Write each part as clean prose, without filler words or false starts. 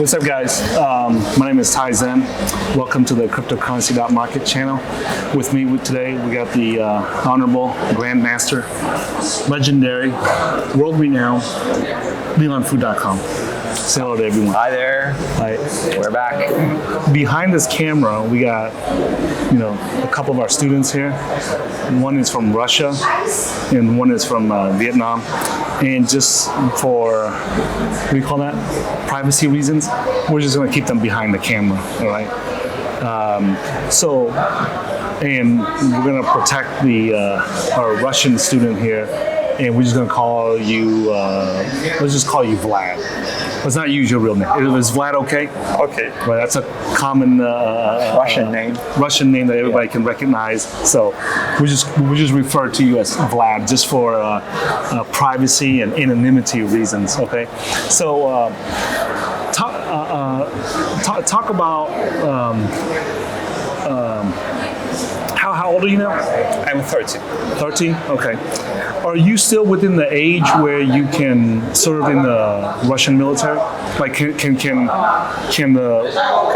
What's up, guys? My name is Ty Zen. Welcome to the Cryptocurrency.market channel. With me today, we got the Honorable Grandmaster, legendary, world-renowned, LeonFood.com. Say hello to everyone. Hi there. Hi. We're back. Behind this camera, we got, a couple of our students here. One is from Russia, and one is from Vietnam. And just for, what do you call that? Privacy reasons, we're just gonna keep them behind the camera, all right? And we're gonna protect our Russian student here, and we're just gonna call you, let's just call you Vlad. Let's not use your real name. Is Vlad okay? Okay. Well, that's a common Russian name. Russian name that everybody can recognize. So we just refer to you as Vlad just for privacy and anonymity reasons. Okay. So talk about how old are you now? I'm 30. 30? Okay. Are you still within the age where you can serve in the Russian military? Like, can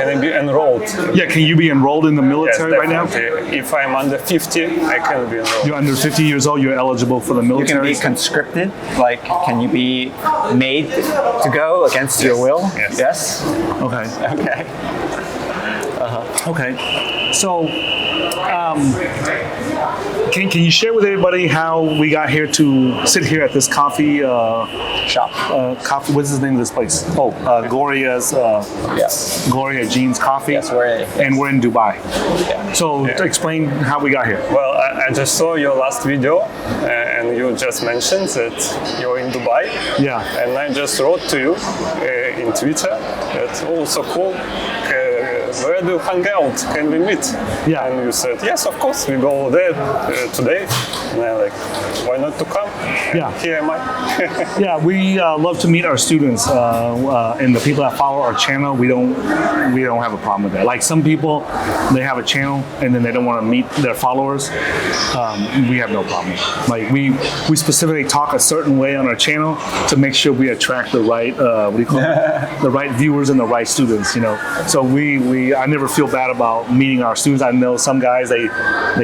I be enrolled? Yeah, can you be enrolled in the military Yes, right now? If I'm under 50, I can be enrolled. You're under 50 years old, you're eligible for the You can military? be conscripted. Like, can you be made to go against your will? Yes. Yes? Okay. Okay. Okay. So, can you share with everybody how we got here to sit here at this coffee Shop. coffee? What's the name of this place? Oh, Gloria's. Yes. Gloria Jean's Coffee. Yes, and we're in Dubai. Yeah. So explain how we got here. Well, I just saw your last video and you just mentioned that you're in Dubai. Yeah. And I just wrote to you in Twitter that, oh, so cool. Where do you hang out? Can we meet? Yeah. And you said, yes, of course, we go there today. And I'm like, why not to come? And Yeah. here am I. Yeah, we love to meet our students and the people that follow our channel. We don't have a problem with that. Like some people, they have a channel and then they don't want to meet their followers. We have no problem. Like we specifically talk a certain way on our channel to make sure we attract the right the right viewers and the right students. So I never feel bad about meeting our students. I know some guys they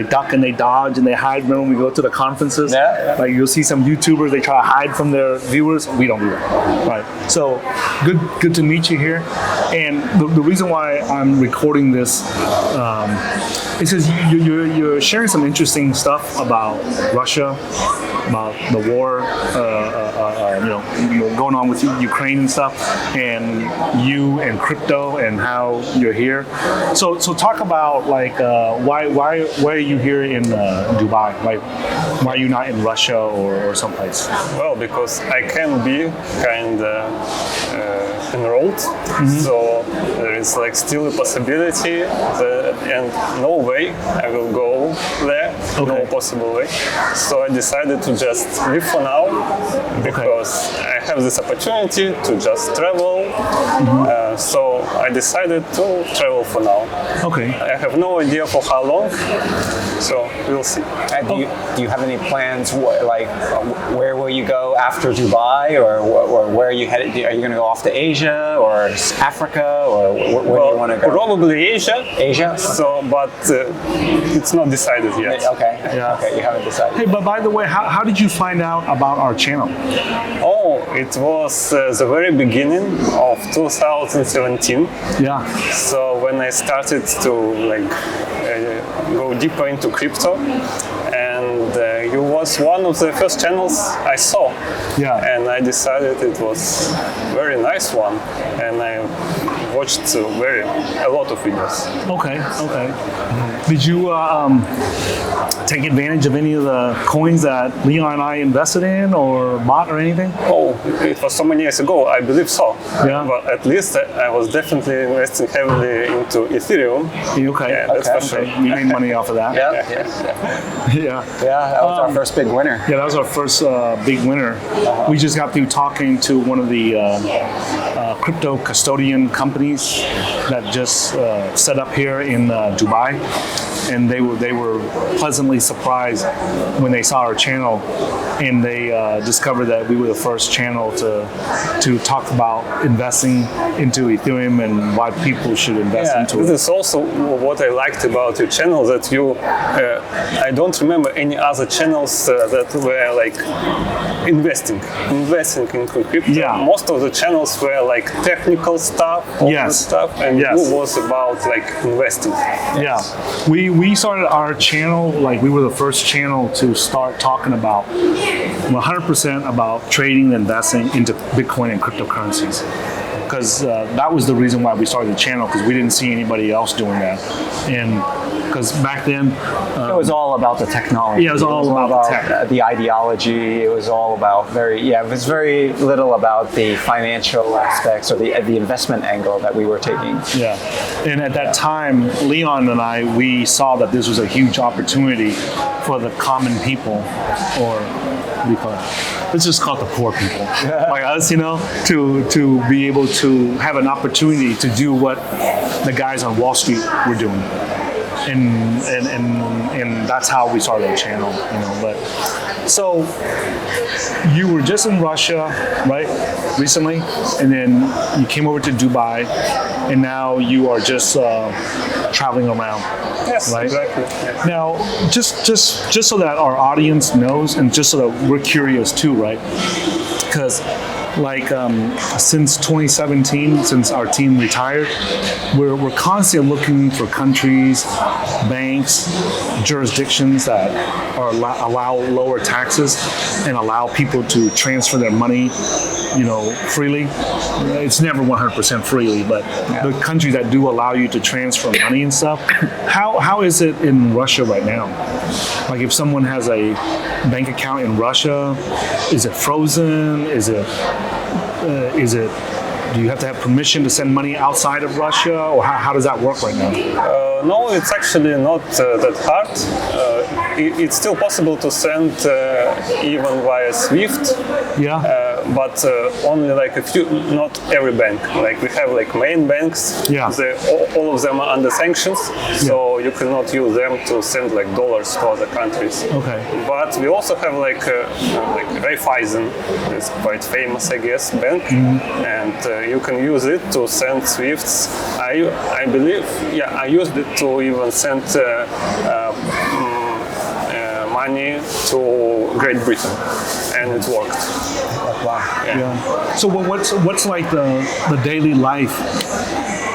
duck and they dodge and they hide when we go to the conferences. Yeah. Like you'll see some YouTubers, they try to hide from their viewers. We don't do that. Right. So good to meet you here. And the reason why I'm recording this is because you're sharing some interesting stuff about Russia, about the war, going on with Ukraine and stuff, and you and crypto and how you're here. So talk about like why are you here in Dubai? Like why are you not in Russia or someplace? Well, because I can be kind of enrolled, so there is like still a possibility and no way I will go there, no possible way. So I decided to just live for now because I have this opportunity to just travel. So I decided to travel for now. Okay. I have no idea for how long, so we'll see. Do you have any plans? Where will you go after Dubai, or where are you headed? Are you going to go off to Asia or Africa, or where do you want to go? Probably Asia. Asia. So, but it's not decided yet. Okay. Yeah. Okay. You haven't decided. Hey, but by the way, how did you find out about our channel? Oh, it was the very beginning of 2017. Yeah. So when I started to go deeper into crypto, and you was one of the first channels I saw. Yeah. And I decided it was a very nice one, and I watched a lot of videos. Okay. Did you take advantage of any of the coins that Leon and I invested in or bought or anything? Oh, it was so many years ago, I believe so. Yeah. But at least I was definitely investing heavily into Ethereum. Okay. Yeah, that's for sure. You made money off of that. Yeah. Yeah. That was our first big winner. Yeah, that was our first big winner. We just got through talking to one of the crypto custodian companies companies that just set up here in Dubai, and they were pleasantly surprised when they saw our channel, and they discovered that we were the first channel to talk about investing into Ethereum and why people should invest into this it. is also what I liked about your channel, that you, I don't remember any other channels that were like investing into crypto. Yeah. Most of the channels were like technical stuff, all Yes. the stuff, and Yes. you was about like investing. Yeah, we started our channel, like we were the first channel to start talking about 100% about trading and investing into Bitcoin and cryptocurrencies. Because that was the reason why we started the channel, because we didn't see anybody else doing that. And because back then, It was all about the technology. Yeah, it was all about the tech. the ideology. It was all about it was very little about the financial aspects or the investment angle that we were taking. yeah. And at that time, Leon and I, we saw that this was a huge opportunity for the common people, or what do you call it? Let's just call it the poor people, like us, you know, to be able to have an opportunity to do what the guys on Wall Street were doing. And that's how we started our channel, you know. But so you were just in Russia, right, recently, and then you came over to Dubai, and now you are just traveling around. Yes, Right. exactly. Yeah. Now, just so that our audience knows, and just so that we're curious too, right? Because like since 2017, since our team retired, we're constantly looking for countries, banks, jurisdictions that allow lower taxes and allow people to transfer their money, you know, freely. It's never 100% freely, but the countries that do allow you to transfer money and stuff. How is it in Russia right now? Like if someone has a bank account in Russia, is it frozen? Is it? Do you have to have permission to send money outside of Russia, or how does that work right now? No, it's actually not that hard. It's still possible to send even via SWIFT. Yeah. But only like a few, not every bank. Like we have like main banks, Yeah. all of them are under sanctions, so you cannot use them to send like dollars to other countries. Okay. But we also have like Raiffeisen, it's quite famous, I guess, bank, and you can use it to send SWIFTs. I believe, I used it to even send money to Great Britain, and it worked. Wow. Yeah. So what's like the daily life?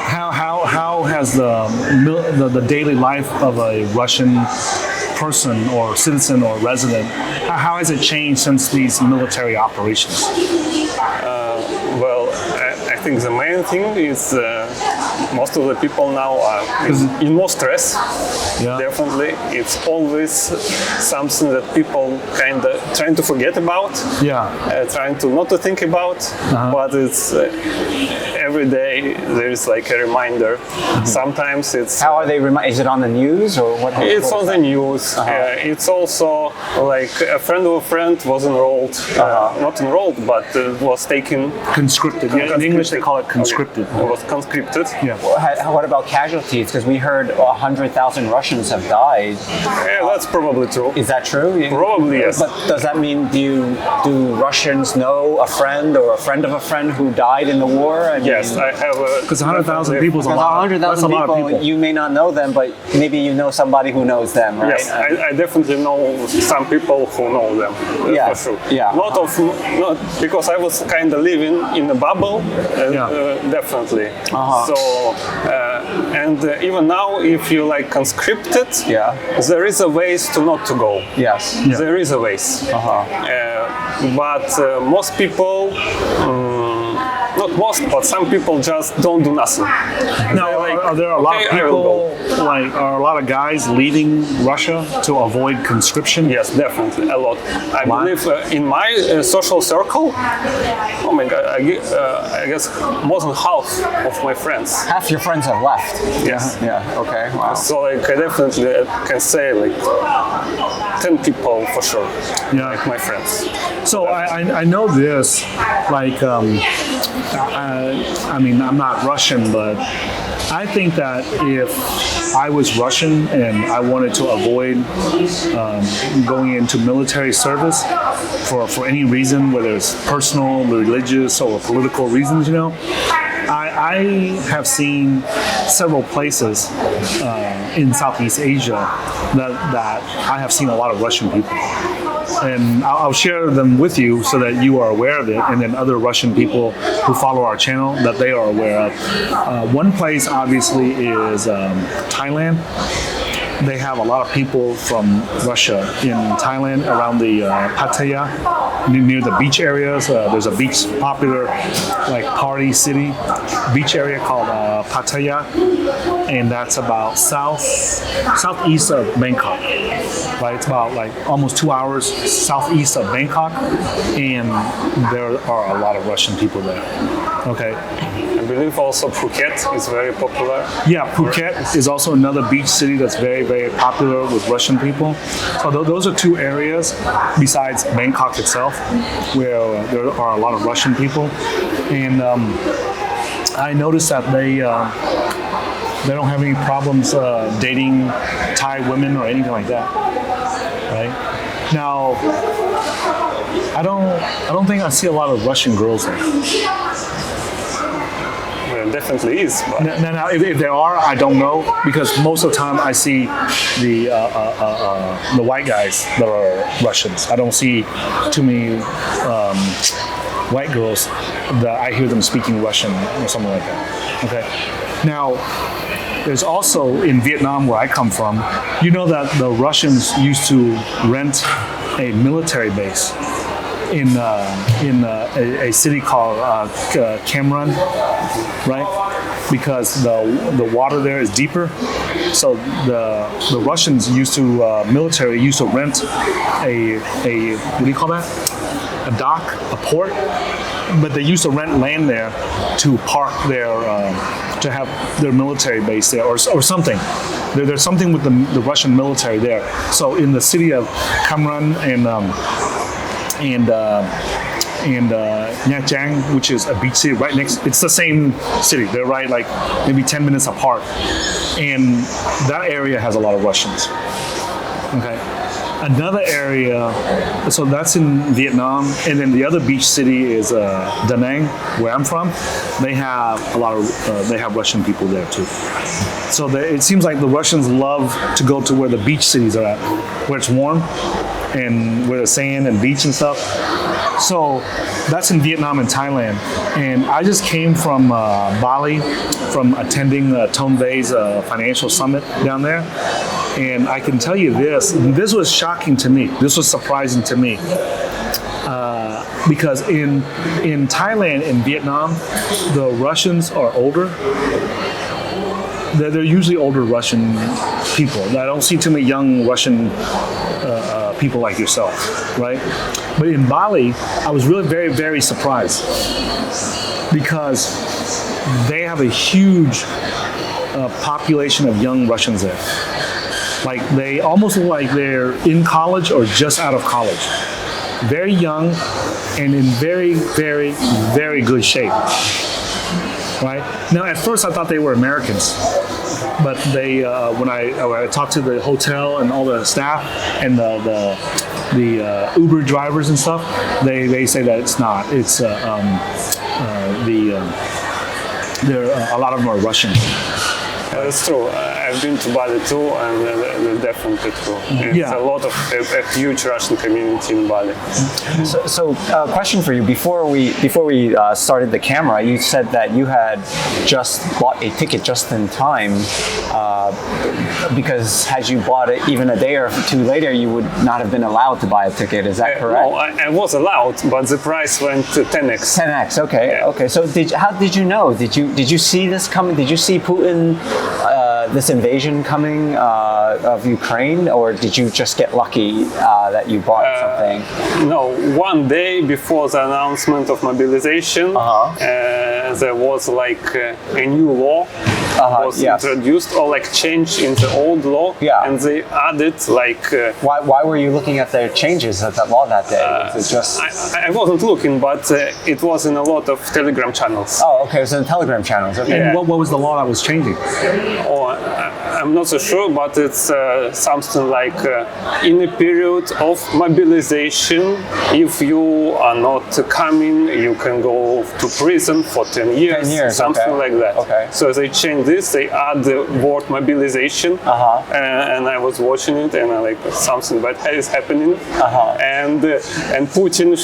How has the daily life of a Russian person or citizen or resident, how has it changed since these military operations? Well, I think the main thing is most of the people now are in more stress. Yeah. Definitely, it's always something that people kind of trying to forget about. Yeah. Trying to not to think about, but it's every day there is like a reminder. Sometimes it's How are they? Is it on the news or what? it's on the news. It's also like a friend of a friend was enrolled, not enrolled, but was taken. Conscripted. Yeah, in English they call it conscripted. Okay. Was conscripted. Yeah. What about casualties? Because we heard 100,000 Russians have died. Yeah, that's probably true. Is that true? Probably, yes. But does that mean do Russians know a friend or a friend of a friend who died in the war? I mean, Yes, I have. Because 100,000 people is a Because lot. That's a 100,000 lot of people, people. you may not know them, but maybe you know somebody who knows them, right? Yes, I definitely know some people who know them. Yeah, For sure. yeah. Not because I was kind of living in a bubble. Definitely. So and even now, if you like conscripted, there is a ways to not to go. Yes. Yeah. There is a ways. But most people. Not most, but some people just don't do nothing. Now, are there a lot of I will people, like, are a lot of guys leaving Russia to avoid conscription? Yes, definitely, a lot. I believe in my social circle, oh my God, I guess more than half of my friends. Half your friends have left. Yes. Yeah. Okay. Wow. So like, I definitely can say like 10 people for sure, Yeah. like my friends. So I know this, like I mean, I'm not Russian, but I think that if I was Russian and I wanted to avoid going into military service for any reason, whether it's personal, religious, or political reasons, I have seen several places in Southeast Asia that I have seen a lot of Russian people. And I'll share them with you so that you are aware of it, and then other Russian people who follow our channel that they are aware of. One place obviously is Thailand. They have a lot of people from Russia in Thailand around the Pattaya, near the beach areas. There's a beach, popular like party city, beach area called Pattaya, and that's about southeast of Bangkok. Right, it's about like almost 2 hours southeast of Bangkok, and there are a lot of Russian people there. Okay. I believe also Phuket is very popular. Yeah, Phuket is also another beach city that's very, very popular with Russian people. So those are two areas besides Bangkok itself where there are a lot of Russian people. And I noticed that they don't have any problems dating Thai women or anything like that. Right? Now, I don't think I see a lot of Russian girls there. There definitely is. But Now, if there are, I don't know, because most of the time I see the white guys that are Russians. I don't see too many white girls that I hear them speaking Russian or something like that. Okay. Now, there's also in Vietnam, where I come from, that the Russians used to rent a military base in a city called Cam Ranh, right? Because the water there is deeper. So the Russians military used to rent a what do you call that? A dock, a port. But they used to rent land there to park to have their military base there or something. There's something with the Russian military there. So in the city of Cam Ranh and Nha Trang, which is a beach city right next. It's the same city. They're right like maybe 10 minutes apart, and that area has a lot of Russians. Okay. Another area, so that's in Vietnam, and then the other beach city is Da Nang, where I'm from. They have they have Russian people there too. So it seems like the Russians love to go to where the beach cities are at, where it's warm and where the sand and beach and stuff. So that's in Vietnam and Thailand. And I just came from Bali, from attending Tone Vay's financial summit down there. And I can tell you this was shocking to me. This was surprising to me. Because in Thailand and Vietnam, the Russians are older. They're usually older Russian people. I don't see too many young Russian people like yourself, right? But in Bali, I was really very, very surprised because they have a huge population of young Russians there. Like they almost look like they're in college or just out of college. Very young and in very, very, very good shape. Right? Now, at first I thought they were Americans, but they when I talked to the hotel and all the staff and the Uber drivers and stuff, they say that it's not. It's a lot of them are Russian. That's true. I've been to Bali too, and that's definitely true. It's a lot of a huge Russian community in Bali. So, question for you: before we started the camera, you said that you had just bought a ticket just in time, because had you bought it even a day or two later, you would not have been allowed to buy a ticket. Is that correct? No, I was allowed, but the price went to 10x. 10x. Okay. Yeah. Okay. So how did you know? Did you see this coming? Did you see Putin? This invasion coming of Ukraine, or did you just get lucky that you bought something? No, one day before the announcement of mobilization, there was like a new law was yes. introduced, or like change in the old law, Yeah. and they added like. Why were you looking at the changes of that law that day? Was it just? I wasn't looking, but it was in a lot of Telegram channels. Oh, okay. It was in the Telegram channels. Okay. Yeah. What was the law that was changing? Or I'm not so sure, but it's something like in a period of mobilization, if you are not coming, you can go to prison for 10 years, 10 years, something okay. like that. Okay. So they changed this, they add the word mobilization, and I was watching it, and I like something bad is happening, and Putin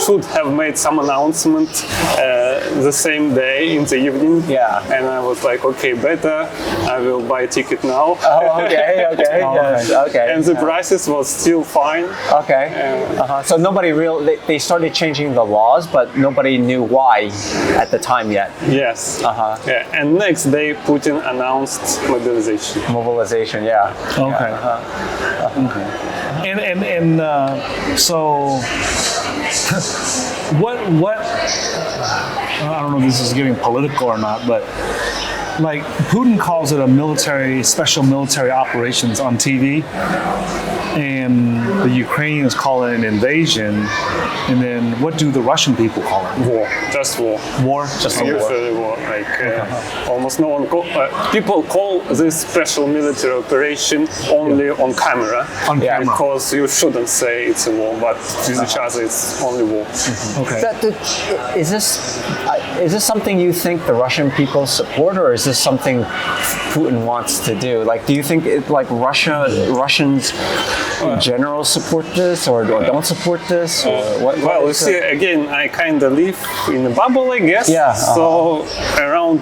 should have made some announcement the same day in the evening. Yeah. And I was like, okay, better. I will buy a ticket now. Oh, okay, okay, yes, okay. And the prices was still fine. Okay. So nobody they started changing the laws, but nobody knew why at the time yet. Yes. Yeah. And next day, Putin announced mobilization. Mobilization, yeah. Okay. And so what I don't know if this is getting political or not, but like Putin calls it a special military operations on TV, and the Ukrainians call it an invasion, and then what do the Russian people call it? War. Just war. War? Just a war. Usually war. Like almost no one people call this special military operation only on camera. On camera. Because you shouldn't say it's a war, but with each other it's only war. Okay. Is this something you think the Russian people support, or is this something Putin wants to do? Like, do you think Russians in general support this, or don't support this? Or Well, you see, again, I kind of live in a bubble, I guess. Yeah. So around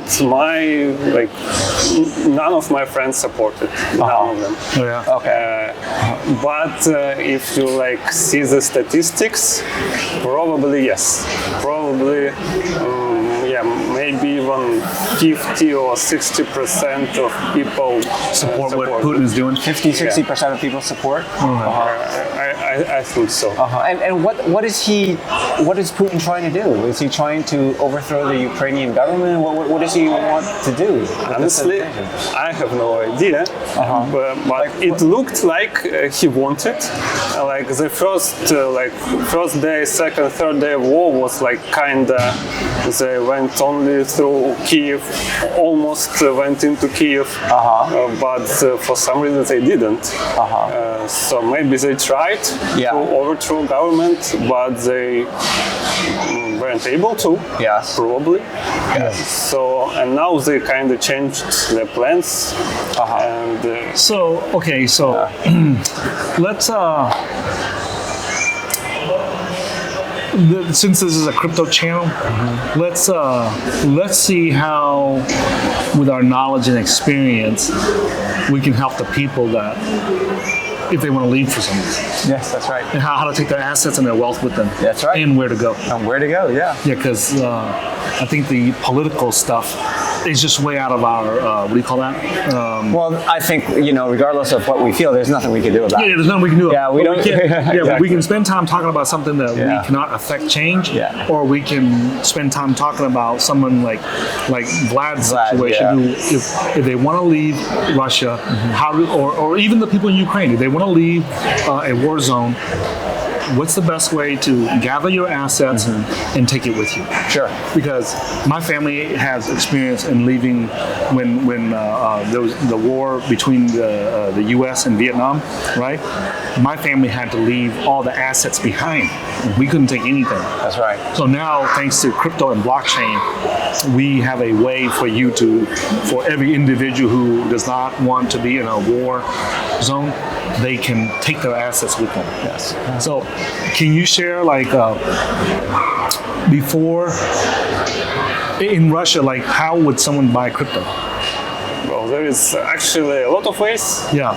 none of my friends supported. None of them. Oh, yeah. Okay. But if you see the statistics, probably yes. Probably, maybe even 50 or 60% of people Support what Putin is doing? 50-60% of people support? I think so. And what is Putin trying to do? Is he trying to overthrow the Ukrainian government? What does he want to do? Honestly, I have no idea. But it looked like he wanted. Like the first day, second, third day of war was they went only through Kiev, almost went into Kiev, but for some reason they didn't. So maybe they tried to overthrow government, but they weren't able to. Yes. Probably. Yes. So and now they kind of changed their plans. And let's since this is a crypto channel, let's see how, with our knowledge and experience, we can help the people that if they want to leave for some reason. Yes, that's right. And how to take their assets and their wealth with them. That's right. And where to go. And where to go, yeah. Yeah, because I think the political stuff is just way out of our, what do you call that? Well, I think, regardless of what we feel, there's nothing we can do about it. Yeah, there's nothing we can do. Yeah, we don't. But we can spend time talking about something that we cannot affect change. Yeah. Or we can spend time talking about someone like Vlad's situation, who, if they want to leave Russia, or even the people in Ukraine, if they want to leave a war zone, what's the best way to gather your assets and take it with you? Sure. Because my family has experience in leaving when there was the war between the U.S. and Vietnam, right? My family had to leave all the assets behind. We couldn't take anything. That's right. So now, thanks to crypto and blockchain, we have a way for every individual who does not want to be in a war zone, they can take their assets with them. Yes. So, can you share before in Russia, how would someone buy crypto? Well, there is actually a lot of ways. Yeah.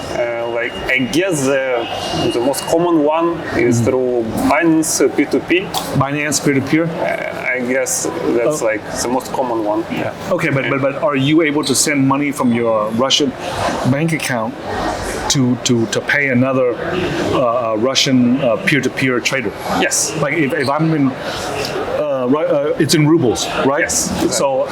I guess the most common one is through Binance P2P. Binance peer-to-peer? I guess that's the most common one. Yeah. Okay, but are you able to send money from your Russian bank account to pay another Russian peer-to-peer trader? Yes. Like if I'm in it's in rubles, right? Yes. So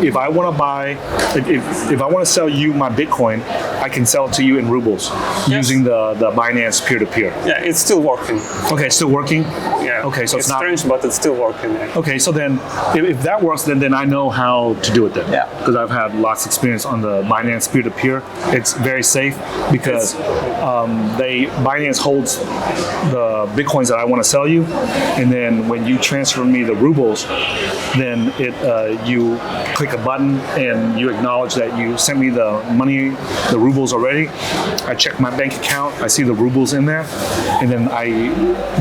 if I want to buy, if I want to sell you my Bitcoin, I can sell it to you in rubles using the Binance peer-to-peer. Yeah, it's still working. Okay, it's still working. Yeah. Okay, so it's not strange, but it's still working. Yeah. Okay, so then if that works, then I know how to do it then. Yeah. Because I've had lots of experience on the Binance peer-to-peer. It's very safe because Binance holds the Bitcoins that I want to sell you, and then when you transfer me the rubles, then you click a button and you acknowledge that you sent me the money, the rubles already. I check my bank account, I see the rubles in there, and then I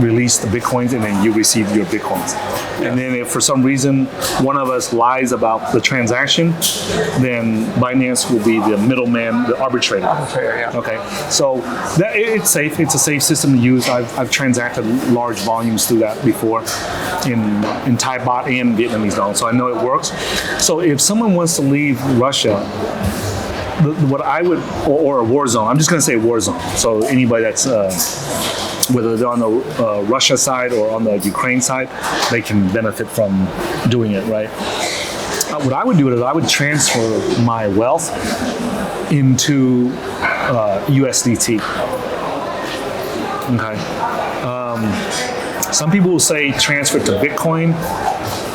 release the Bitcoins, and then you receive your Bitcoins. And then if for some reason one of us lies about the transaction, then Binance will be the middleman, the arbitrator. Yeah. Okay, so it's safe. It's a safe system to use. I've transacted large volumes through that before in Thai baht and Vietnamese dong, so I know it works. So if someone wants to leave Russia, what I would, or a war zone, I'm just going to say war zone. So anybody that's whether they're on the Russia side or on the Ukraine side, they can benefit from doing it, right? What I would do is I would transfer my wealth into USDT. Okay. Some people will say transfer to Bitcoin.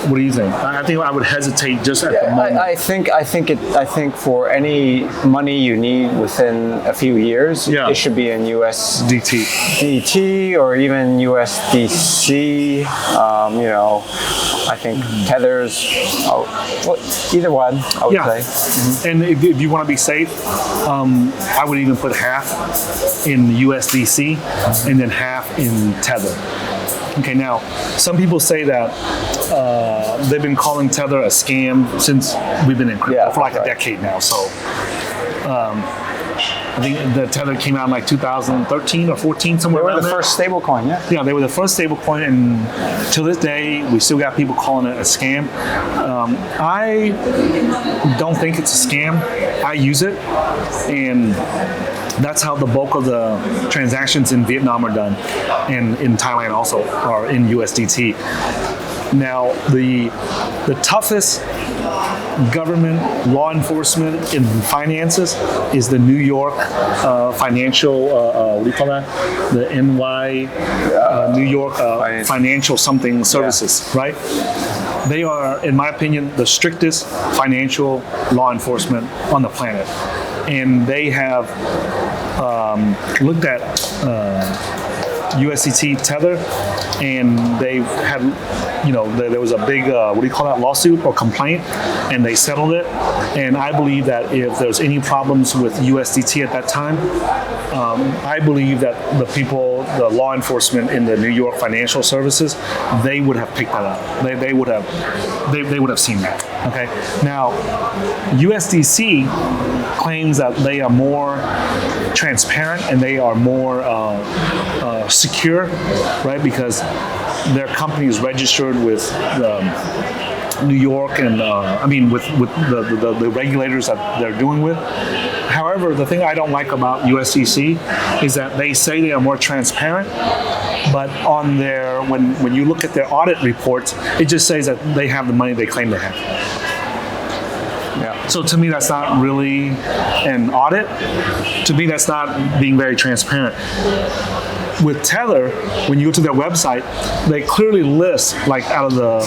What do you think? I think I would hesitate just at the moment. I think for any money you need within a few years, it should be in USDT or even USDC. I think tethers. Either one, I would say. Mm-hmm. And if you want to be safe, I would even put half in USDC and then half in Tether. Okay, now some people say that they've been calling Tether a scam since we've been in crypto for like a decade now. So I think the Tether came out in like 2013 or 14, somewhere around there. They were the first stable coin, yeah. Yeah, they were the first stable coin, and to this day, we still got people calling it a scam. I don't think it's a scam. I use it, and that's how the bulk of the transactions in Vietnam are done, and in Thailand also are in USDT. Now, the toughest government law enforcement in finances is the New York financial, what do you call that? The NY, New York Financial Something Services, right? They are, in my opinion, the strictest financial law enforcement on the planet. And they have looked at USDT Tether, and they've had, there was a big, what do you call that, lawsuit or complaint, and they settled it. And I believe that if there's any problems with USDT at that time, I believe that the law enforcement in the New York financial services, they would have picked that up. They would have seen that. Okay. Now, USDC claims that they are more transparent and they are more secure, right? Because their company is registered with New York and with the regulators that they're doing with. However, the thing I don't like about USDC is that they say they are more transparent, but on their when you look at their audit reports, it just says that they have the money they claim they have. Yeah. So to me, that's not really an audit. To me, that's not being very transparent. With Tether, when you go to their website, they clearly list, like out of the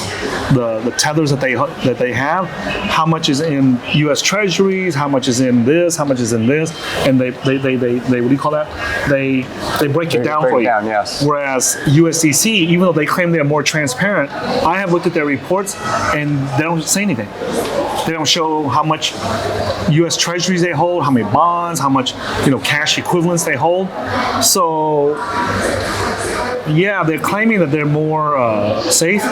tethers that they have, how much is in U.S. Treasuries, how much is in this, how much is in this, and they what do you call that? They break it down for you. Yes. Whereas USDC, even though they claim they are more transparent, I have looked at their reports and they don't say anything. They don't show how much U.S. Treasuries they hold, how many bonds, how much cash equivalents they hold. So, yeah, they're claiming that they're more safe,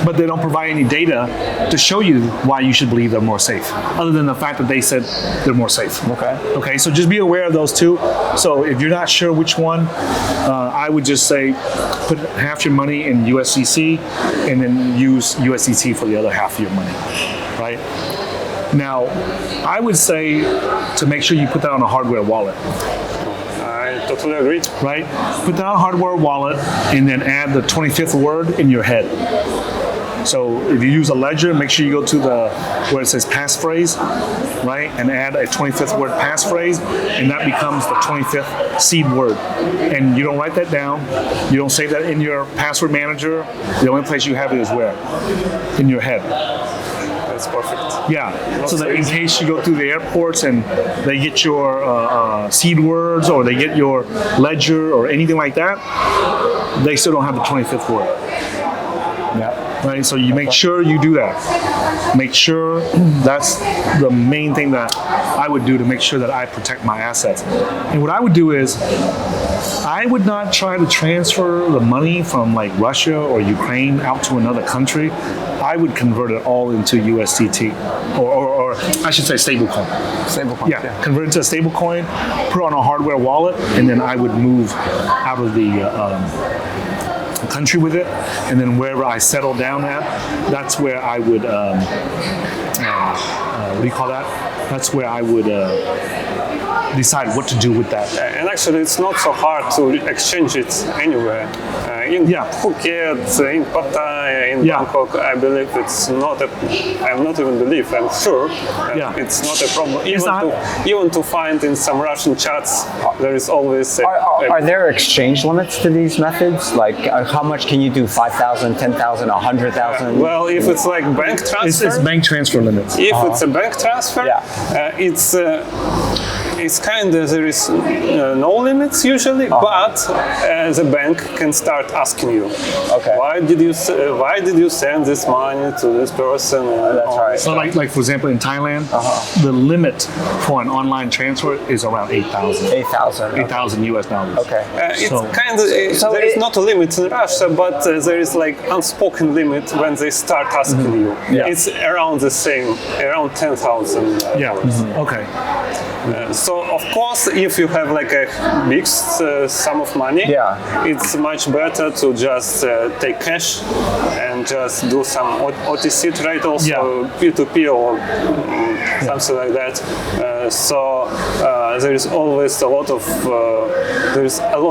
but they don't provide any data to show you why you should believe they're more safe, other than the fact that they said they're more safe. Okay, so just be aware of those two. So if you're not sure which one, I would just say put half your money in USDC and then use USDT for the other half of your money. Right? Now, I would say to make sure you put that on a hardware wallet. I totally agree. Right? Put that on a hardware wallet and then add the 25th word in your head. So if you use a ledger, make sure you go to the where it says passphrase, right, and add a 25th word passphrase, and that becomes the 25th seed word. And you don't write that down. You don't save that in your password manager. The only place you have it is where? In your head. That's perfect. Yeah, so that in case you go through the airports and they get your seed words or they get your ledger or anything like that, they still don't have the 25th word. Yeah. Right, so you make sure you do that. Make sure that's the main thing that I would do to make sure that I protect my assets. And what I would do is, I would not try to transfer the money from like Russia or Ukraine out to another country. I would convert it all into USDT, or I should say stablecoin. Stablecoin. Yeah, convert it to a stablecoin, put it on a hardware wallet, and then I would move out of the country with it, and then wherever I settle down at, that's where I would what do you call that? That's where I would decide what to do with that. And actually, it's not so hard to exchange it anywhere. In Phuket, in Pattaya, in Bangkok, I believe it's not a. I'm not even believe. I'm sure it's not a problem. Even to find in some Russian chats, there is always. Are there exchange limits to these methods? Like, how much can you do? 5,000, 10,000, 100,000? Well, if it's like bank transfer, it's bank transfer limits. If it's a bank transfer, it's kind of, there is no limits usually, but the bank can start asking you, why did you send this money to this person? That's right. So like for example in Thailand, the limit for an online transfer is around 8,000. 8,000 US dollars. Okay. It's kind of there is not a limit in Russia, but there is like unspoken limit when they start asking you. Yeah. It's around the same, around 10,000. Okay. So of course, if you have like a big sum of money, it's much better to just take cash and just do some OTC trade, also P2P or something like that. So there is always a lot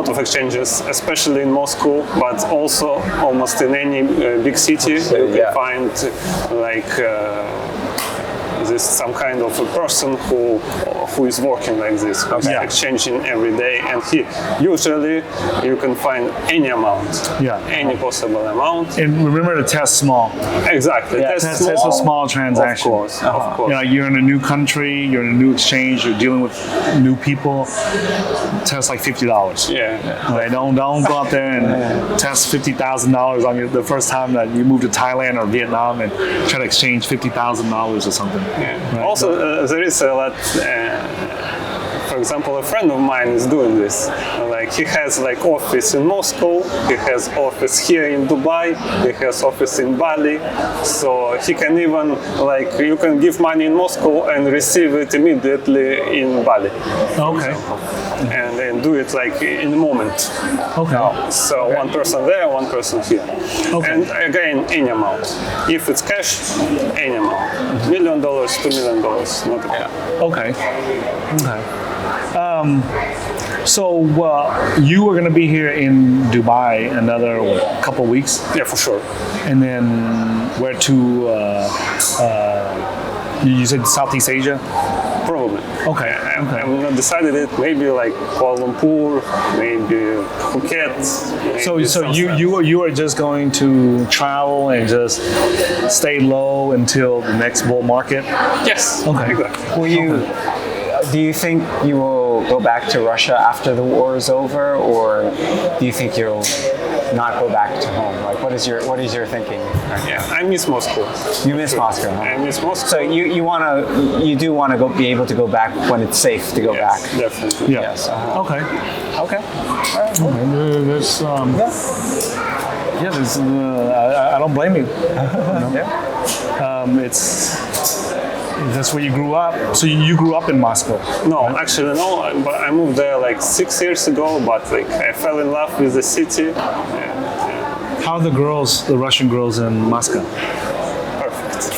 of exchanges, especially in Moscow, but also almost in any big city you can find like. There's some kind of a person who is working like this, exchanging every day, and usually you can find any amount, any possible amount. And remember to test small. Exactly, test a small transaction. Of course. You're in a new country, you're in a new exchange, you're dealing with new people. Test like $50. Right? Don't go out there and test $50,000 on the first time that you move to Thailand or Vietnam and try to exchange $50,000 or something. Right? Also, there is a lot. For example, a friend of mine is doing this. Like he has like office in Moscow, he has office here in Dubai, he has office in Bali. So he can even like you can give money in Moscow and receive it immediately in Bali. Okay. And do it like in a moment. Okay. So one person there, one person here. Okay. And again, any amount. If it's cash, any amount. $1 million, $2 million, not a problem. Okay. So you were going to be here in Dubai another couple weeks? Yeah, for sure. And then where to? You said Southeast Asia? Probably. Okay. I'm not decided it. Maybe like Kuala Lumpur, maybe Phuket. Maybe so you are just going to travel and just stay low until the next bull market? Yes. Okay. Exactly. Do you think you will go back to Russia after the war is over, or do you think you'll not go back to home? Like, what is your thinking? Yeah, I miss Moscow. You miss Moscow, huh? I miss Moscow. So you do want to be able to go back when it's safe to go back. Definitely. Yeah. Yes. Okay. All right. Cool. There's I don't blame you. That's where you grew up. So you grew up in Moscow? No, actually no. But I moved there like 6 years ago. But like I fell in love with the city. How are the Russian girls in Moscow? Perfect.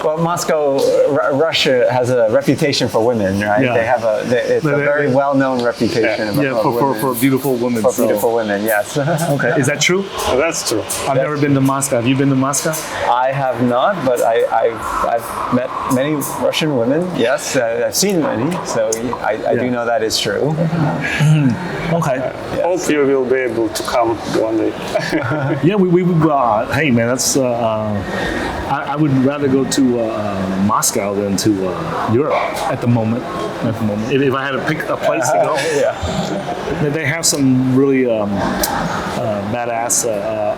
Well, Moscow, Russia has a reputation for women, right? Yeah. They have it's a very well-known reputation of women. For beautiful women. For beautiful women, yes. Okay, is that true? That's true. I've never been to Moscow. Have you been to Moscow? I have not, but I've met many Russian women. Yes, I've seen many, so I do know that is true. Okay. Hope you will be able to come one day. Yeah, we hey man, that's I would rather go to Moscow than to Europe at the moment. If I had to pick a place to go, they have some really badass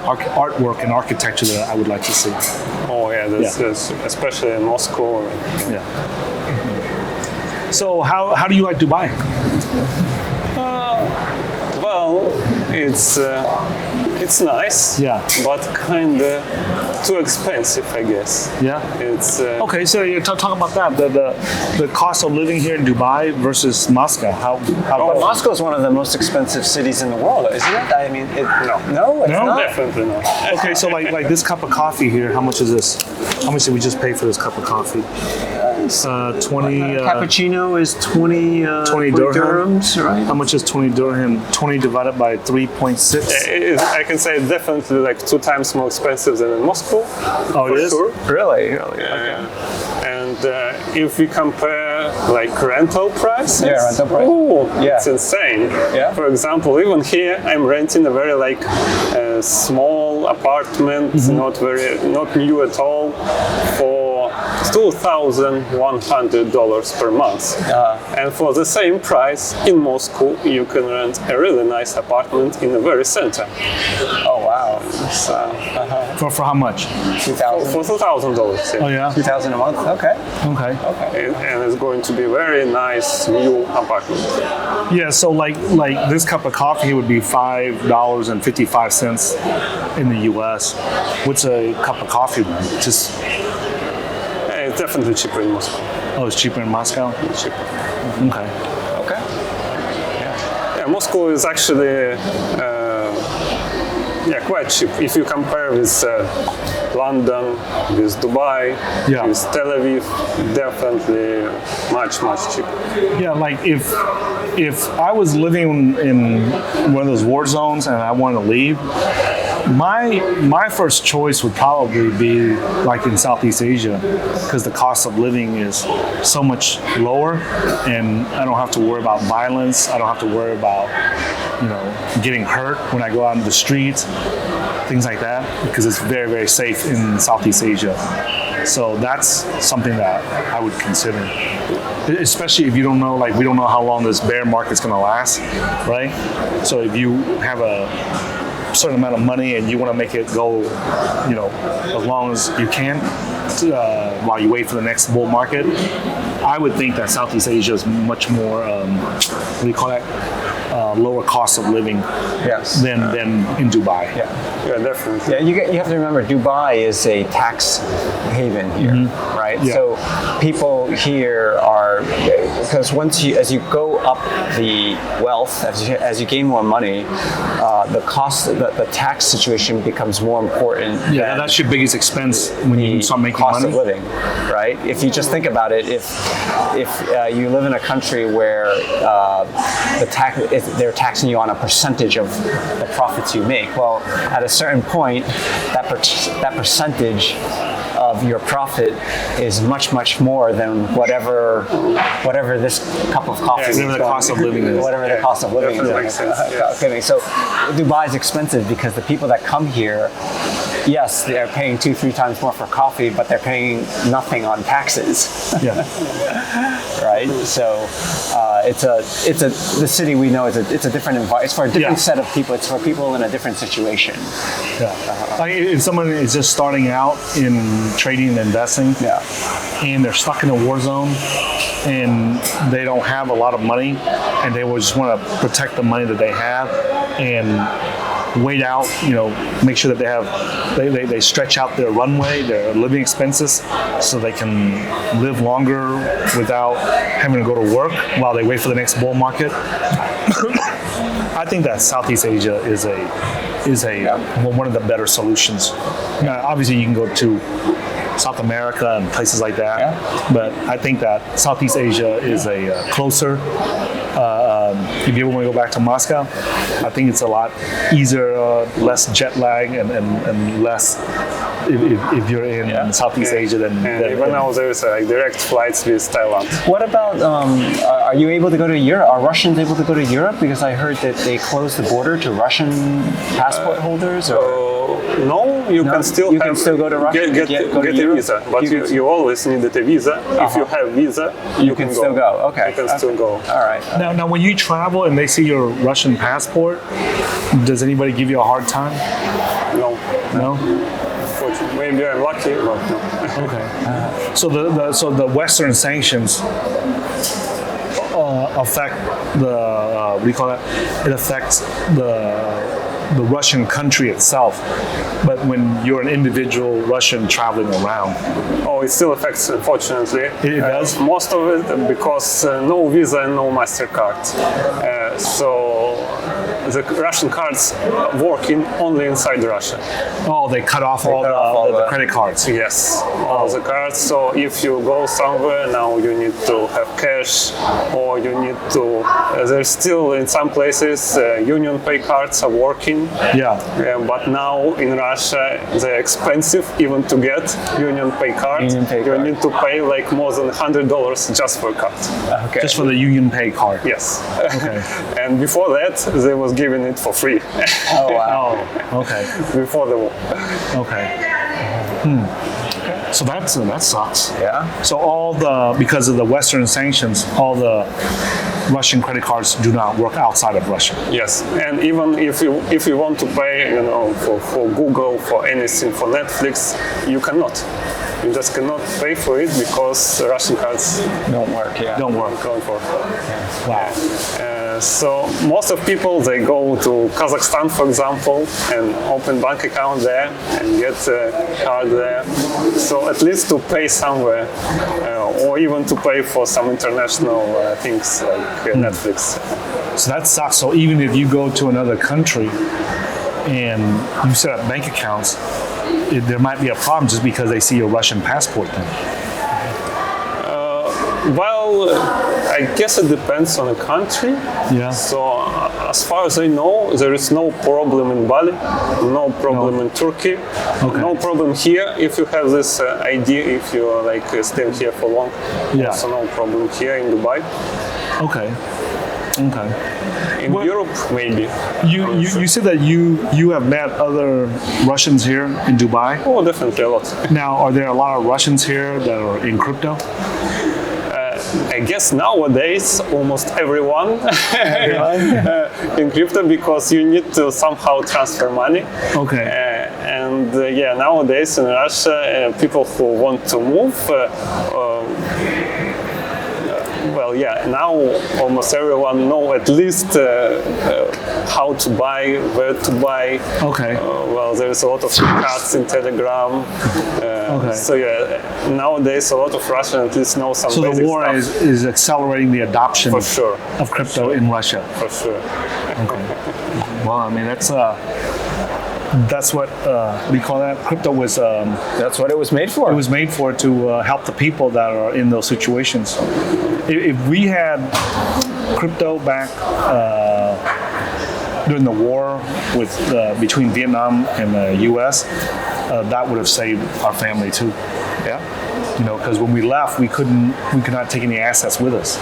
artwork and architecture that I would like to see. Oh yeah, there's especially in Moscow. Yeah. So how do you like Dubai? Well, it's nice. Yeah. But kind of too expensive, I guess. Yeah. It's Okay, so you're talking about that the cost of living here in Dubai versus Moscow. How But Moscow is one of the most expensive cities in the world, isn't it? I mean, no, it's not. definitely not. Okay, so like this cup of coffee here, how much is this? How much did we just pay for this cup of coffee? 20. Cappuccino is 20 20 dirhams, right? How much is 20 dirham? 20 divided by 3.6. I can say definitely like 2 times more expensive than in Moscow. Oh, for it is? sure. Really? And if we compare like rental prices, rental price. It's insane. Yeah. For example, even here, I'm renting a very like small apartment, not new at all, for $2,100 per month. And for the same price in Moscow, you can rent a really nice apartment in the very center. Oh wow! So, For how much? for $2,000. Oh yeah. 2,000 a month. Okay. Okay. And it's going to be very nice new apartment. Yeah. So like this cup of coffee would be $5.55 in the U.S. What's a cup of coffee? Just It's definitely cheaper in Moscow. oh, it's cheaper in Moscow. It's cheaper. Okay. Okay. Yeah, Moscow is actually quite cheap if you compare with London, with Dubai, with Tel Aviv. Definitely much cheaper. Yeah, like if I was living in one of those war zones and I wanted to leave, my first choice would probably be like in Southeast Asia, because the cost of living is so much lower, and I don't have to worry about violence. I don't have to worry about getting hurt when I go out in the streets, things like that, because it's very, very safe in Southeast Asia. So that's something that I would consider, especially if you don't know, like we don't know how long this bear market's going to last, right? So if you have a certain amount of money and you want to make it go, as long as you can, while you wait for the next bull market, I would think that Southeast Asia is much more, what do you call that? Lower cost of living than in Dubai. Yeah, definitely. Yeah, you have to remember Dubai is a tax haven here, right? Yeah. So people here are, because as you go up the wealth, as you gain more money, the cost, the tax situation becomes more important. Yeah, that's your biggest expense when you start making cost money. of living, right? If you just think about it, if you live in a country where they're taxing you on a percentage of the profits you make, well, at a certain point, that percentage of your profit is much more than whatever this cup of coffee is. Whatever the cost of living is. Whatever the cost of living is. Makes sense, So Dubai is expensive because the people that come here, yes, they're paying 2-3 times more for coffee, but they're paying nothing on taxes. Yeah. Right. So the city we know it's a different environment. It's for a different set of people. It's for people in a different situation. Yeah. Like if someone is just starting out in trading and investing, and they're stuck in a war zone, and they don't have a lot of money, and they just want to protect the money that they have, and wait out, make sure that they stretch out their runway, their living expenses, so they can live longer without having to go to work while they wait for the next bull market. I think that Southeast Asia is one of the better solutions. Obviously, you can go to South America and places like that. Yeah. But I think that Southeast Asia is a closer. If you ever want to go back to Moscow, I think it's a lot easier, less jet lag, and less if you're in Southeast Asia than. Even now there is direct flights with Thailand. What about, are you able to go to Europe? Are Russians able to go to Europe? Because I heard that they closed the border to Russian passport holders. No, you can still go to Russia. Get go to a Europe? visa, but you always needed a visa. If you have visa, you can still go. Okay. You can still go. All right. Now, when you travel and they see your Russian passport, does anybody give you a hard time? No. No. Fortunately, maybe I'm lucky, but no. Okay. So the Western sanctions affect the what do you call that? It affects the Russian country itself. But when you're an individual Russian traveling around, Oh, it still affects, unfortunately. It does? Most of it because no Visa and no MasterCard. So the Russian cards working only inside Russia. they cut off all the credit cards. Yes, all the cards. So if you go somewhere now, you need to have cash, or you need to. There's still in some places Union Pay cards are working. Yeah. But now in Russia they're expensive even to get Union Pay card. You need to pay like more than $100 just for a card. Okay. Just for the Union Pay card. Yes. Okay. And before that they was giving it for free. Oh wow. Oh, okay. Before the war. Okay. So that sucks. Yeah. So because of the Western sanctions, all the Russian credit cards do not work outside of Russia. Yes, and even if you want to pay, for Google, for anything, for Netflix, you cannot. You just cannot pay for it because Russian cards Don't work. Yeah. Don't work. don't work. Wow. So most of people, they go to Kazakhstan, for example, and open bank account there and get a card there. So at least to pay somewhere, or even to pay for some international things like Netflix. So that sucks. So even if you go to another country and you set up bank accounts, there might be a problem just because they see your Russian passport then. Well, I guess it depends on the country. Yeah. So as far as I know, there is no problem in Bali, no problem in Turkey, no problem here if you have this ID, if you are staying here for long. Yeah. Also no problem here in Dubai. Okay. Okay. In Europe, maybe. You said that you have met other Russians here in Dubai. Oh, definitely a lot. Now, are there a lot of Russians here that are in crypto? I guess nowadays almost everyone in crypto, because you need to somehow transfer money. Okay. Nowadays in Russia, people who want to move, now almost everyone know at least how to buy, where to buy. Okay. There's a lot of cards in Telegram. Okay. So nowadays a lot of Russians at least know some So basic the war stuff. is accelerating the adoption For sure. of crypto in Russia. For sure. Well, I mean that's what we call that. Crypto was That's what it was made for. it was made for to help the people that are in those situations. If we had crypto back during the war between Vietnam and the U.S., that would have saved our family too. Yeah. Because when we left, we could not take any assets with us.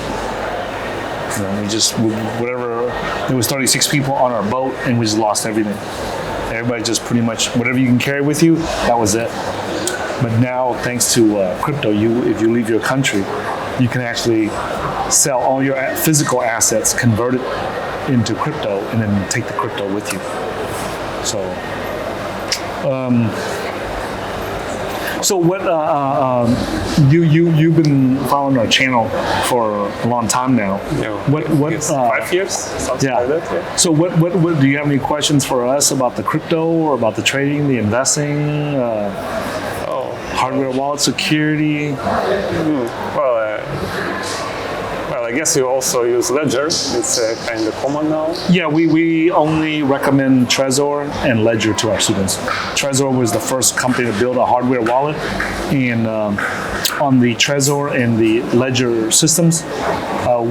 There was 36 people on our boat, and we just lost everything. Everybody just pretty much whatever you can carry with you, that was it. But now, thanks to crypto, if you leave your country, you can actually sell all your physical assets, convert it into crypto, and then take the crypto with you. So, what you've been following our channel for a long time now. What 5 years, something like that. Yeah. So what do you have any questions for us about the crypto or about the trading, the investing, hardware wallet security? I guess you also use Ledger. It's kind of common now. Yeah, we only recommend Trezor and Ledger to our students. Trezor was the first company to build a hardware wallet, and on the Trezor and the Ledger systems,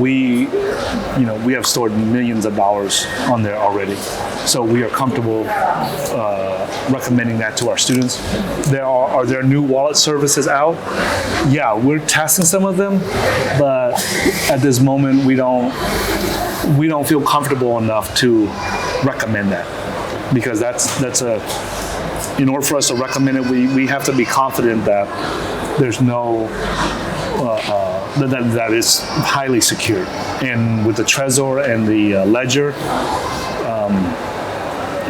we have stored millions of dollars on there already. So we are comfortable recommending that to our students. Are there new wallet services out? Yeah, we're testing some of them, but at this moment we don't feel comfortable enough to recommend that, because that's in order for us to recommend it, we have to be confident that there's no that is highly secured. And with the Trezor and the Ledger,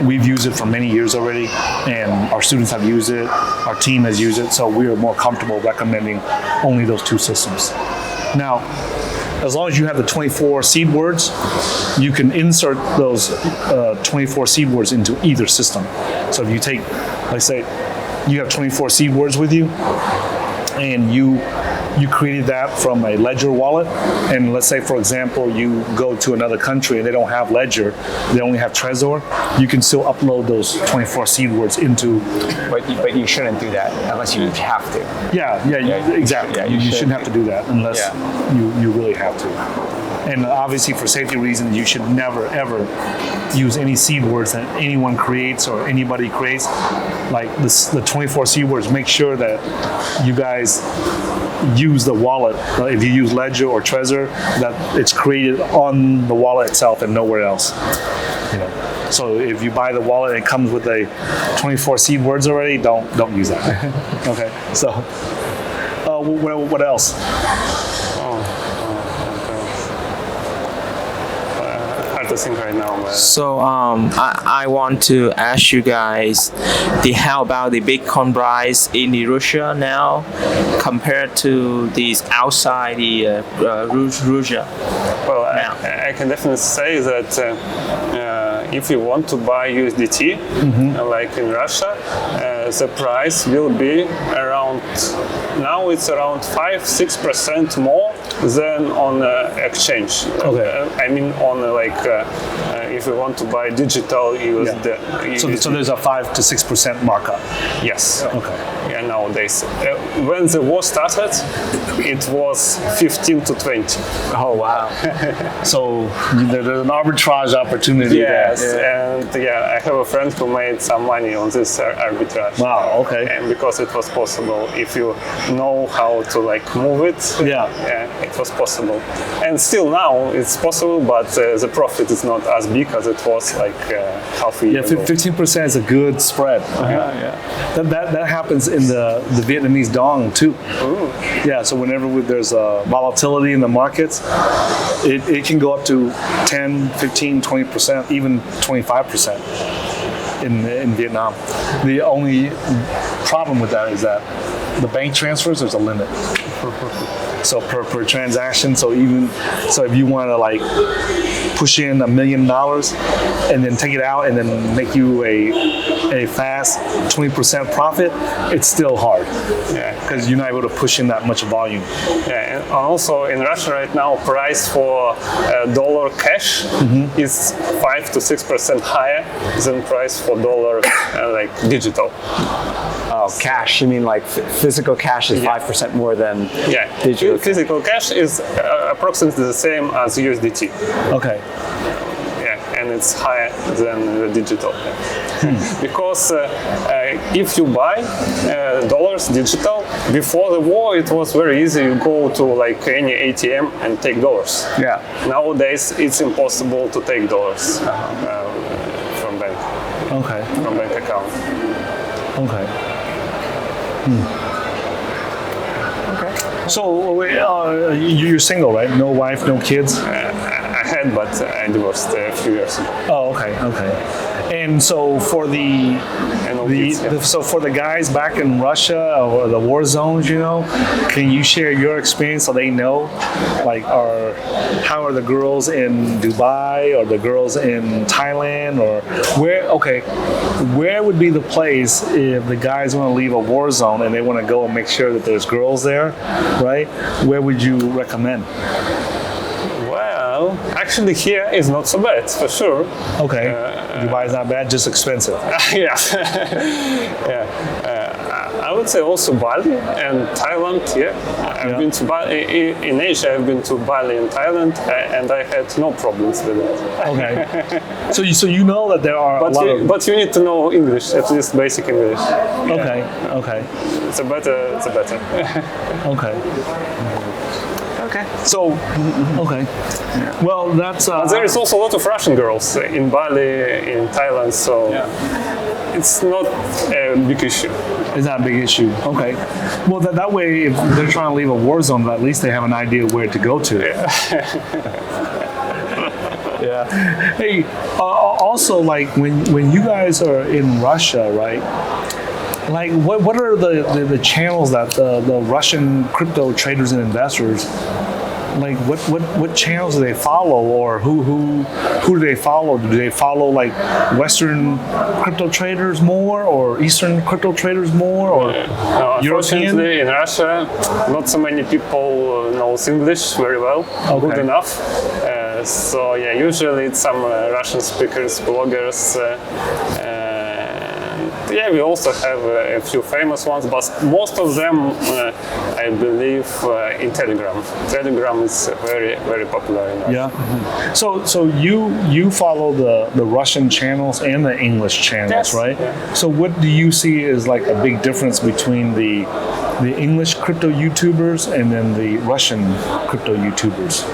we've used it for many years already, and our students have used it, our team has used it, so we are more comfortable recommending only those two systems. Now, as long as you have the 24 seed words, you can insert those 24 seed words into either system. So if you take, like say, you have 24 seed words with you, and you created that from a Ledger wallet, and let's say, for example, you go to another country and they don't have Ledger, they only have Trezor, you can still upload those 24 seed words into... But you shouldn't do that unless you have to. Exactly. Yeah, you shouldn't have to do that unless you really have to. And obviously, for safety reasons, you should never, ever use any seed words that anyone creates or anybody creates. Like the 24 seed words, make sure that you guys use the wallet. If you use Ledger or Trezor, that it's created on the wallet itself and nowhere else. So if you buy the wallet and it comes with a 24 seed words already, don't use that. Okay. So what else? To think right now. So I want to ask you guys, how about the Bitcoin price in Russia now compared to these outside the Russia? Well, I can definitely say that if you want to buy USDT, like in Russia, the price will be around, now it's around 5-6% more than on exchange. Okay. I mean on if you want to buy digital USD. So there's a 5 to 6% markup. Yes. Okay. Yeah, nowadays. When the war started, it was 15 to 20. Oh, wow. So there's an arbitrage opportunity yes, there. And I have a friend who made some money on this arbitrage. Wow, okay. And because it was possible, if you know how to move it, it was possible. And still now it's possible, but the profit is not as big as it was half a year ago. 15% is a good spread. That happens in the Vietnamese dong too. Ooh. Yeah, so whenever there's volatility in the markets, it can go up to 10, 15, 20%, even 25% in Vietnam. The only problem with that is that the bank transfers, there's a limit. So per transaction, so if you want to push in $1 million and then take it out and then make you a fast 20% profit, it's still hard. Yeah, because you're not able to push in that much volume. Yeah, and also in Russia right now, price for dollar cash is 5 to 6% higher than price for dollar digital. Oh, cash. You mean physical cash is 5% more than digital? Physical cash is approximately the same as USDT. Okay. Yeah, and it's higher than the digital. Because if you buy dollars digital, before the war it was very easy. You go to any ATM and take dollars. Yeah. Nowadays it's impossible to take dollars from bank. Okay. From bank account. Okay. Okay. So you're single, right? No wife, no kids? I had, but I divorced a few years ago. Oh, okay. And so for so for the guys back in Russia or the war zones, can you share your experience so they know, how are the girls in Dubai or the girls in Thailand or where would be the place if the guys want to leave a war zone and they want to go and make sure that there's girls there, right? Where would you recommend? Well, actually here is not so bad, for sure. Okay. Dubai is not bad, just expensive. Yeah. Yeah. I would say also Bali and Thailand. Yeah, I've been to Bali in Asia. I've been to Bali and Thailand, and I had no problems with it. Okay. So you know that there are a lot of. But you need to know English, at least basic English. Okay. Okay. It's a better. Okay. Okay. So, okay. Well, that's. There is also a lot of Russian girls in Bali, in Thailand, so it's not a big issue. It's not a big issue. Okay. Well, that way, if they're trying to leave a war zone, at least they have an idea where to go to. Yeah. Hey, also, like when you guys are in Russia, right? Like, what are the channels that the Russian crypto traders and investors, like what channels do they follow, or who do they follow? Do they follow like Western crypto traders more, or Eastern crypto traders more, or Unfortunately, in Russia, not so many people knows English very well, good enough. So yeah, usually it's some Russian speakers, bloggers. Yeah, we also have a few famous ones, but most of them, I believe, in Telegram. Telegram is very, very popular in Russia. Yeah. So you follow the Russian channels and the English channels, Yes. right? Yeah. So what do you see as like a big difference between the English crypto YouTubers and then the Russian crypto YouTubers,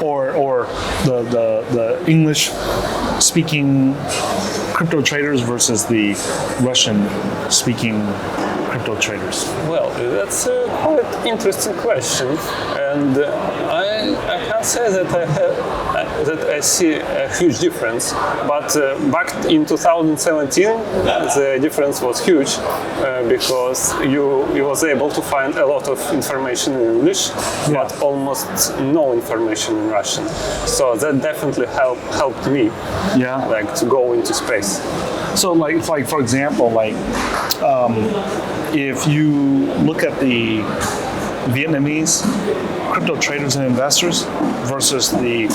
or the English speaking crypto traders versus the Russian-speaking crypto traders? Well, that's a quite interesting question, and I can't say that I see a huge difference. But back in 2017, the difference was huge because you was able to find a lot of information in English, but almost no information in Russian. So that definitely helped me, like to go into space. So, like for example, like if you look at the Vietnamese crypto traders and investors versus the,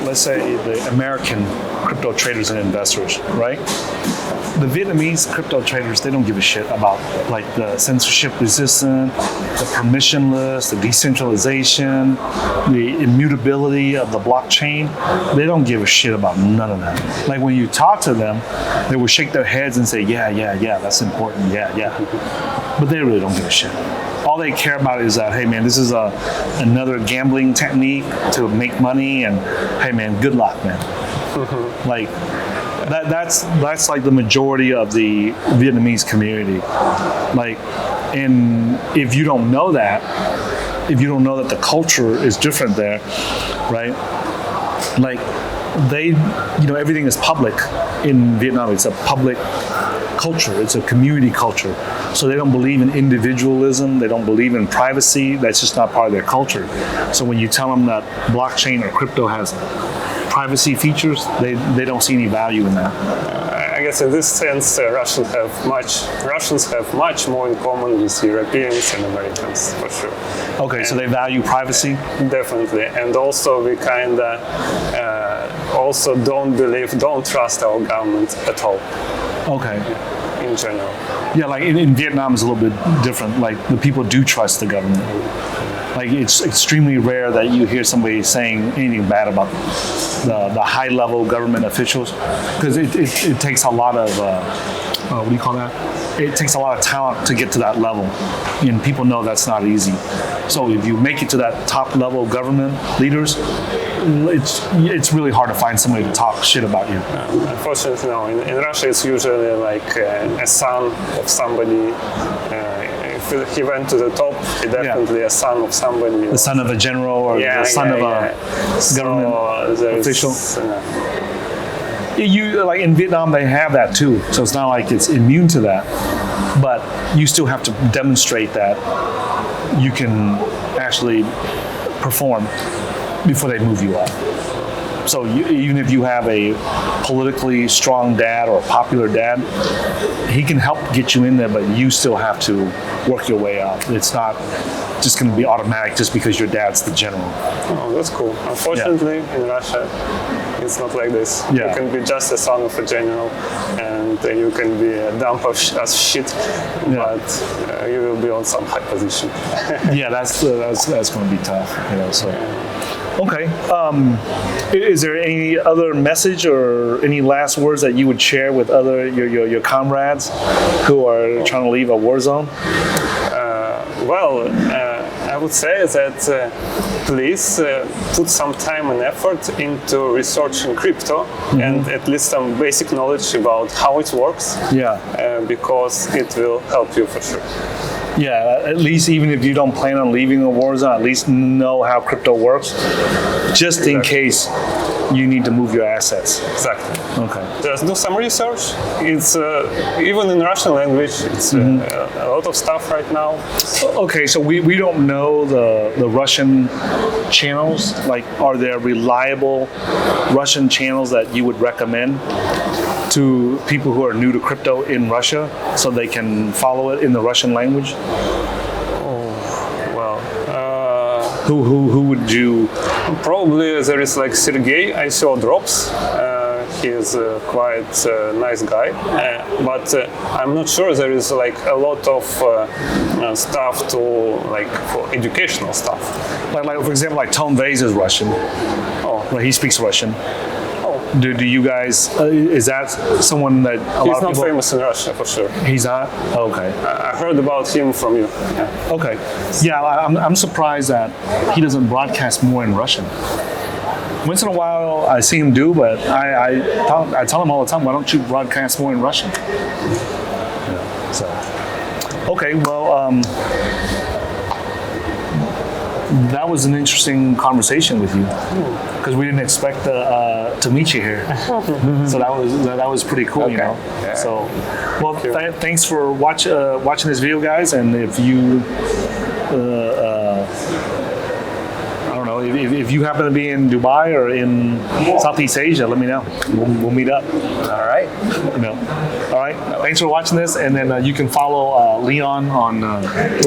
let's say, the American crypto traders and investors, right? The Vietnamese crypto traders, they don't give a shit about like the censorship resistant, the permissionless, the decentralization, the immutability of the blockchain. They don't give a shit about none of that. Like when you talk to them, they will shake their heads and say, yeah, that's important, yeah. But they really don't give a shit. All they care about is that, hey man, this is another gambling technique to make money, and hey man, good luck, man. Like that's like the majority of the Vietnamese community. Like, and if you don't know that, the culture is different there, right? Like they, everything is public in Vietnam. It's a public culture. It's a community culture. So they don't believe in individualism. They don't believe in privacy. That's just not part of their culture. So when you tell them that blockchain or crypto has privacy features, they don't see any value in that. I guess in this sense, Russians have much more in common with Europeans and Americans, for sure. Okay, so they value privacy? Definitely, and also we kind of also don't trust our government at all. Okay. In general. Yeah, like in Vietnam it's a little bit different. Like the people do trust the government. Like it's extremely rare that you hear somebody saying anything bad about the high-level government officials, because it takes a lot of what do you call that? It takes a lot of talent to get to that level, and people know that's not easy. So if you make it to that top-level government leaders, it's really hard to find somebody to talk shit about you. Unfortunately, no. In Russia, it's usually like a son of somebody. If he went to the top, he definitely a son of somebody. The son of a general, or the son of a government official. You like in Vietnam, they have that too. So it's not like it's immune to that, but you still have to demonstrate that you can actually perform before they move you up. So even if you have a politically strong dad or a popular dad, he can help get you in there, but you still have to work your way up. It's not just going to be automatic just because your dad's the general. Oh, that's cool. Unfortunately, in Russia, it's not like this. Yeah. You can be just a son of a general, and you can be a dump of as shit, but you will be on some high position. Yeah, that's going to be tough. So. Okay. Is there any other message or any last words that you would share with your comrades who are trying to leave a war zone? I would say that please put some time and effort into researching crypto and at least some basic knowledge about how it works. Yeah. Because it will help you for sure. Yeah, at least even if you don't plan on leaving a war zone, at least know how crypto works, just in case you need to move your assets. Exactly. Okay. Just do some research. It's even in Russian language. It's a lot of stuff right now. Okay, so we don't know the Russian channels. Like, are there reliable Russian channels that you would recommend to people who are new to crypto in Russia so they can follow it in the Russian language? Who would you? Probably there is like Sergey. I saw drops. He is quite a nice guy, but I'm not sure there is like a lot of stuff to like for educational stuff. Like for example, like Tom Vase is Russian. Oh, Well, he speaks Russian. oh. Do you guys? Is that someone that a He's lot of not people? famous in Russia for sure. He's not. Okay. I heard about him from you. Yeah. Okay. Yeah, I'm surprised that he doesn't broadcast more in Russian. Once in a while, I see him do, but I tell him all the time, why don't you broadcast more in Russian? Yeah, so. Okay, well, that was an interesting conversation with you because we didn't expect to meet you here. So that was pretty cool, you know. Yeah. So, well, thanks for watching this video, guys. And if you, I don't know, if you happen to be in Dubai or in Southeast Asia, let me know. We'll meet up. All right. All right. Thanks for watching this, and then you can follow Leon on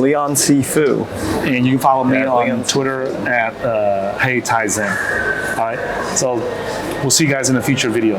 Leon Sifu. and you can follow me Yeah, on Leon. Twitter at Hey Tai Zen. All right. So we'll see you guys in a future video.